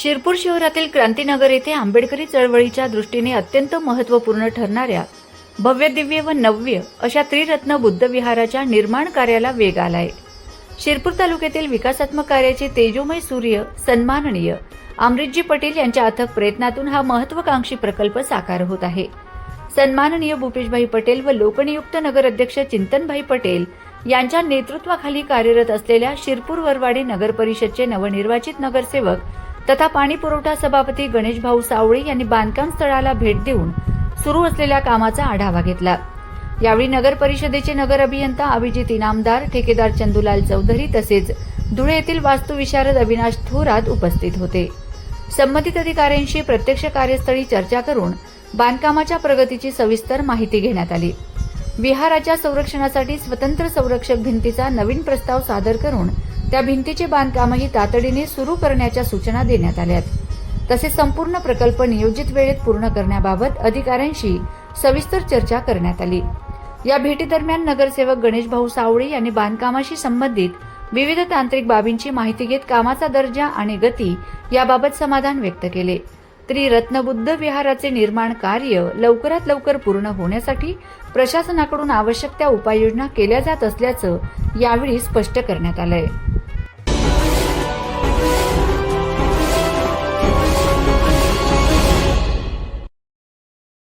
शिरपूर शहरातील क्रांतीनगर येथे आंबेडकरी चळवळीच्या दृष्टीने अत्यंत महत्त्वपूर्ण ठरणाऱ्या भव्य दिव्य व नव्य अशा त्रिरत्न बुद्ध विहाराच्या निर्माण कार्याला वेग आलाय। शिरपूर तालुक्यातील विकासात्मक कार्याचे तेजोमय सूर्य सन्माननीय अमृतजी पटेल यांच्या अथक प्रयत्नातून हा महत्त्वाकांक्षी प्रकल्प साकार होत आहे। सन्माननीय भूपेशभाई पटेल व लोकनियुक्त नगराध्यक्ष चिंतनभाई पटेल यांच्या नेतृत्वाखाली कार्यरत असलेल्या शिरपूर वरवाडे नगर परिषदचे नवनिर्वाचित नगरसेवक तथा पाणी पुरवठा सभापती गणेश भाऊ सावळे यांनी बांधकाम स्थळाला भेट देऊन सुरू असलेल्या कामाचा आढावा घेतला। यावेळी नगर परिषदेचे नगर अभियंता अभिजित इनामदार, ठेकेदार चंदूलाल चौधरी तसेच धुळे येथील वास्तुविशारद अविनाश थोरात उपस्थित होते। संबंधित अधिकाऱ्यांशी प्रत्यक्ष कार्यस्थळी चर्चा करून बांधकामाच्या प्रगतीची सविस्तर माहिती घेण्यात आली। विहाराच्या संरक्षणासाठी स्वतंत्र संरक्षक भिंतीचा नवीन प्रस्ताव सादर करून त्या भिंतीचे बांधकामही तातडीने सुरू करण्याच्या सूचना देण्यात आल्या। तसेच संपूर्ण प्रकल्प नियोजित वेळेत पूर्ण करण्याबाबत अधिकाऱ्यांशी सविस्तर चर्चा करण्यात आली। या भेटीदरम्यान नगरसेवक गणेश भाऊ सावळे यांनी बांधकामाशी संबंधित विविध तांत्रिक बाबींची माहिती घेत कामाचा दर्जा आणि गती याबाबत समाधान व्यक्त केले। त्रिरत्न बुद्ध विहाराचे निर्माण कार्य लवकरात लवकर पूर्ण होण्यासाठी प्रशासनाकडून आवश्यक त्या उपाययोजना केल्या जात असल्याचं यावेळी स्पष्ट करण्यात आलंय।